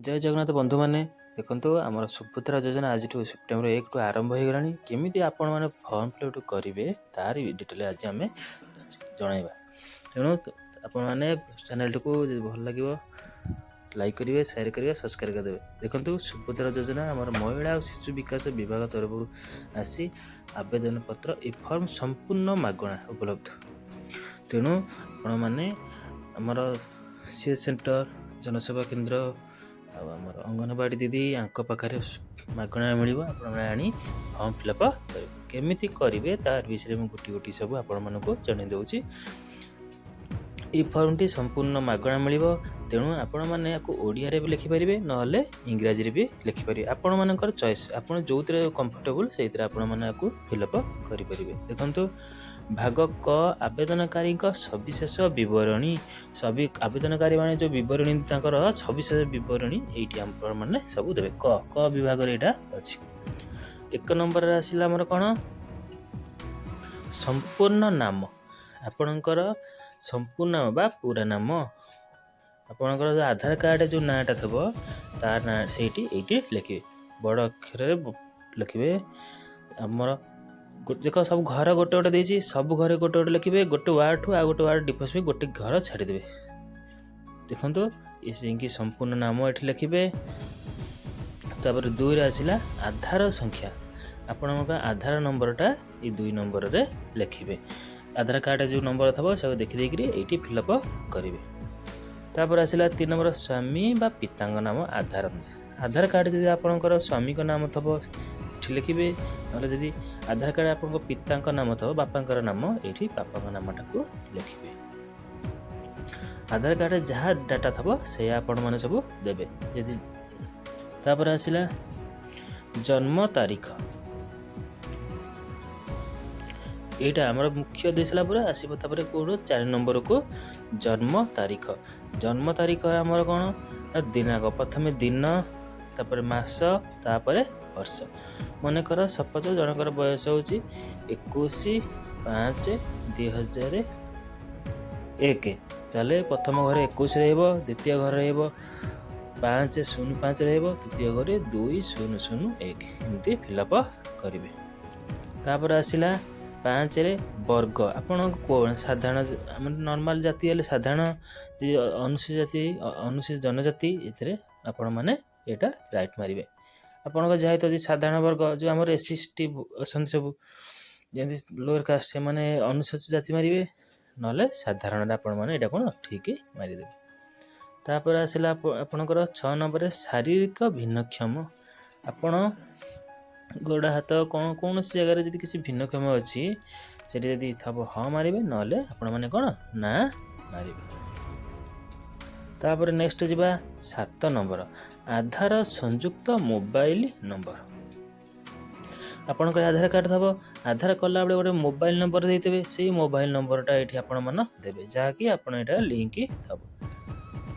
जय जगन्नाथ बंधु मैंने देखो आमर सुभद्रा योजना आज सेप्टेम्बर 1 टू आरंभ हो गलानी केमी आपण मैंने फर्म फिलअप करेंगे तार डिटेल आज आम जनइबा तेणु आपण मैंने चैनल को भल लगे लाइक करेंगे शेयर करेंगे सब्सक्राइब करदे। देखो सुभद्रा योजना आमर महिला और शिशु विकास विभाग तरफ आसी आवेदन पत्र ए फर्म संपूर्ण मागणा उपलब्ध। तेणु आपण मैंने आमर सी सेंटर जनसेवा केन्द्र आमर अंगनवाड़ी दीदी आंक पाखे मागणा मिल आनी फर्म फिलअप केमी करेंगे तार विषय में गोटी गोटी सब आपण जन दूसरी। ये फर्म टी संपूर्ण मागणा मिल तेणु आपण मैंने ओडिया भी लिखिपारे ना इंग्राजी भी लिखिपारे आपण मानकर चॉइस आपण जो कंफर्टेबल से फिलअप करेंगे। देखो भाग क आवेदनकारी सविशेष बरणी सभी आवेदनकारी माने जो बरणी सविशेष बरणी ये मैंने सब देवे क विभाग अच्छी। एक नंबर आसला आमर कौन संपूर्ण नाम आपणकर संपूर्ण नाम बा पूरा नाम आपणकर जो आधार कार्ड जो नाटा थब तार ना से लिखे बड़ अक्षर लिखे आमर देख सब घर गोटे गोटे देसी सब घर गोटे गोटे लिखे गोटे वार्ड ठू आ गोटे वार्ड डिफरेंस भी गोटे घर छाड़ीदेवे। देखो ये संपूर्ण नाम ये लिखे तापर 2 आसला आधार संख्या आपण आधार नंबरटा ये 2 नंबर रे लिखे आधार कार्ड जो नंबर थब सब देखिदेक ये फिलअप करेंगे। तापर आसला 3 नंबर स्वामी बा पिता नाम आधार कार्ड यदि आपणकर स्वामी का नाम थब लिखे ना यदि आधार कार्ड आप पिता नाम थो बापा नाम ये बापा नामटा को लिखे आधार कार्ड जहाँ डाटा थब से आपण मैंने सब देवे यदि। तापर आसला जन्म तारीख यहाँ आमर मुख्य दे सारा पूरा आसो 4 नंबर को जन्म तारीख आमर कौन दिनाक प्रथम दिन तापर मास तापर वर्ष मनकर सपोज जनकर बयस हूँ 21/5/2001 ताले प्रथम घर 21 द्वितीय घर 5/05 तृतीय घर 2001 एमती फिलअप करेंगे। तापर आसला 5 रे वर्ग आपण कौन साधारण नॉर्मल जाति साधारण अनुसूचित जाति अनुसूचित जनजाति ये आपण मैंने यहाँ राइट मारे आपण जहाँ तो साधारण वर्ग जो आम एससी एसटी अच्छा सब जमी लोअर कास्ट से मैंने अनुसूचित जाति मारे ना साधारण आपण मैंने यहाँ कौन ठीक मारिदेवे। तापर आसला आपणकर 6 नंबर शारीरिक भिन्नक्षम आपण गोड़ हाथ कौन कौन जगह जब किसी भिन्नक्षम अच्छी से थब हाँ मारे ना आपण मैंने कौन ना मारे। तापर नेक्स्ट जावा 7 नंबर आधार संयुक्त मोबाइल नंबर आपणकर आधार कार्ड थब आधार कला बेले गोटे मोबाइल नंबर देते से मोबाइल नंबरटा ये आपण मैंने देवे जहाँकि आपड़ लिंक थब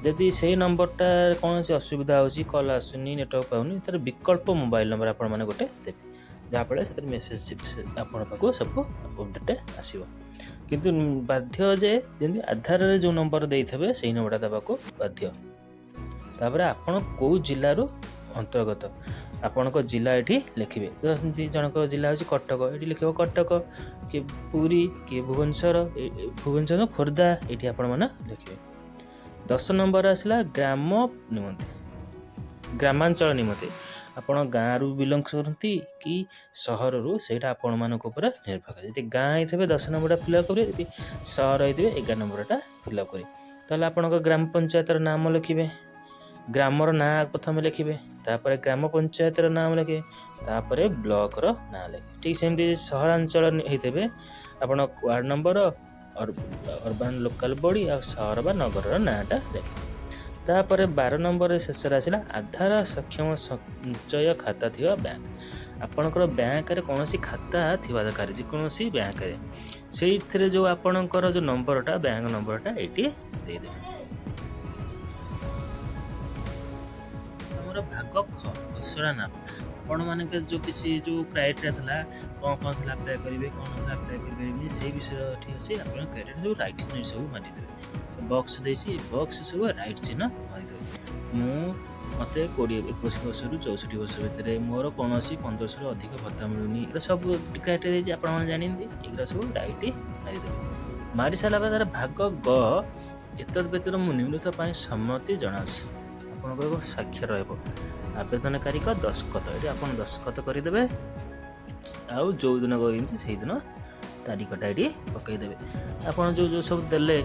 जदि से नंबरटा कौन से असुविधा होची कॉल आसुनी नेटवर्क पाउनी तार विकल्प मोबाइल नंबर आपण मैंने गोटे देवे जहाँफल से मेसेज आपण पाक सब अपडेट आसो किंतु बाध्य जे जमी आधार जो नंबर देते से नंबरटा देवाक बाध्य। तापर आपण कौ जिलू अंतर्गत आपण जिला ये लिखे जनक जिला हूँ कटक ये लिख कटक कि पुरी कि भुवनेश्वर खोर्धा ये आपण मैंने लिखे। 10 नंबर आसला ग्राम निमंते ग्रामांचल निमंते आपण गाँव रु बिलंग्स करती कि सहर रु सेटा आपण मानक ऊपर निर्भर करे। यदि गाँ ही 10 नंबरटा फिलअप करेंगे यदि सहर होते 11 नंबरटा फिलअप करेंगे ताहले आपण ग्राम पंचायतर नाम लिखे ग्रामर ना प्रथम लिखे तापर ग्राम पंचायतर नाम लिखे तापर ब्लॉकर ना लिखे ठीक सेमती सहरांचल होते आपण ward number urban local body आ सहर बा नगर नाटा लिखे। तापर 12 नंबर शेष आसला आधार सक्षम संचय खाता थी बैंक आपणकर बैंक रे कौन खाता थी दरकार जेकोसी बैंक रे से जो आपणकर जो नंबरटा बैंक नंबरटा ये देदेवे। भाग घोषणा नाम आपण मान जो किसी जो क्राइटेरिया था कौन कौन था अप्लाई करेंगे कौन अप्लाई करेंगे से विषय ठीक अच्छे आप क्राइटेरिया सब राइट सब मारिदेवे बॉक्स देसी बॉक्स सब राइट चिन्ह मारिदेवे। ମୋତେ 21 ବର୍ଷରୁ 64 ବର୍ଷ ଭିତରେ ମୋର କୌଣସି 1500ରୁ ଅଧିକ ଭତ୍ତା ମିଳୁନି। ଏଗୁଡ଼ା ସବୁ କ୍ରାଇଟେରିଆ ହେଇଛି, ଆପଣମାନେ ଜାଣିଛନ୍ତି। ଏଗୁଡ଼ା ସବୁ ରାଇଟ୍ ମାରିଦେବେ। ମାରି ସାରିଲା ପରେ ତାର ଭାଗ ଗ ଏତଦ୍ ବ୍ୟତୀତ ମୁଁ ନିମ୍ନଲିଖିତ ପାଇଁ ସମ୍ମତି ଜଣାଉଛି। ଆପଣଙ୍କର ସ୍ୱାକ୍ଷର ରହିବ, ଆବେଦନକାରୀଙ୍କ ଦସ୍ତଖତ। ଏଠି ଆପଣ ଦସ୍ତଖତ କରିଦେବେ। ଆଉ ଯେଉଁ ଦିନ କରିଛନ୍ତି ସେଇଦିନ ତାରିଖଟା ଏଠି ପକାଇଦେବେ। ଆପଣ ଯେଉଁ ସବୁ ଦେଲେ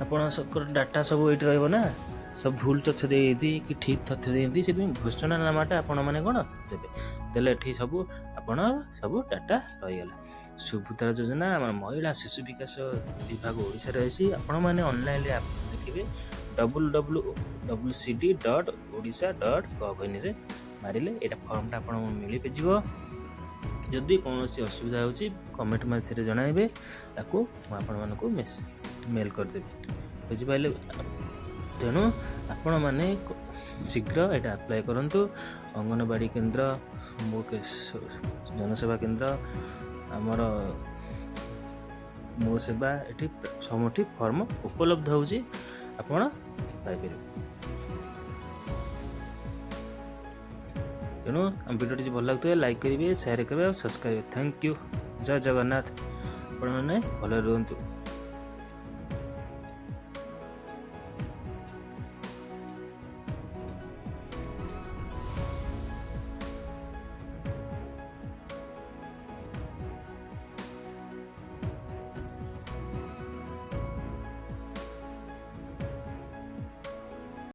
ଆପଣଙ୍କର ଡାଟା ସବୁ ଏଇଠି ରହିବ ନା। ସବୁ ଭୁଲ ତଥ୍ୟ ଦେଇଛନ୍ତି କି ଠିକ୍ ତଥ୍ୟ ଦେଇଛନ୍ତି, ସେଥିପାଇଁ ଘୋଷଣାନାମାଟା ଆପଣମାନେ କ'ଣ ଦେବେ। ଦେଲେ ଏଠି ସବୁ ଆପଣ ସବୁ ଡାଟା ରହିଗଲା। ସୁଭଦ୍ରା ଯୋଜନା ଆମର ମହିଳା ଶିଶୁ ବିକାଶ ବିଭାଗ ଓଡ଼ିଶାରେ ଅଛି। ଆପଣମାନେ ଅନଲାଇନ୍ରେ ଦେଖିବେ www.cd.odisha.gov.in ରେ ମାରିଲେ ଏଇଟା ଫର୍ମଟା ଆପଣଙ୍କୁ ମିଳିଯିବ। ଯଦି କୌଣସି ଅସୁବିଧା ହେଉଛି କମେଣ୍ଟ ମାଧ୍ୟମରେ ଜଣାଇବେ, ତାକୁ ମୁଁ ଆପଣମାନଙ୍କୁ ମେଲ୍ କରିଦେବି। ବୁଝିପାରିଲେ? ତେଣୁ ଆପଣମାନେ ଶୀଘ୍ର ଏଇଟା ଆପ୍ଲାଏ କରନ୍ତୁ। ଅଙ୍ଗନବାଡ଼ି କେନ୍ଦ୍ର, ଜନସେବା କେନ୍ଦ୍ର, ଆମର ମୋ ସେବା, ଏଠି ସମସ୍ତ ଫର୍ମ ଉପଲବ୍ଧ ହେଉଛି, ଆପଣ ପାଇପାରିବେ। ତେଣୁ ଆମ ଭିଡ଼ିଓଟି ଭଲ ଲାଗୁଥିବେ ଲାଇକ୍ କରିବେ, ସେୟାର କରିବେ ଆଉ ସବସ୍କ୍ରାଇବ୍। Thank you. ଜୟ ଜଗନ୍ନାଥ। ଆପଣମାନେ ଭଲରେ ରୁହନ୍ତୁ।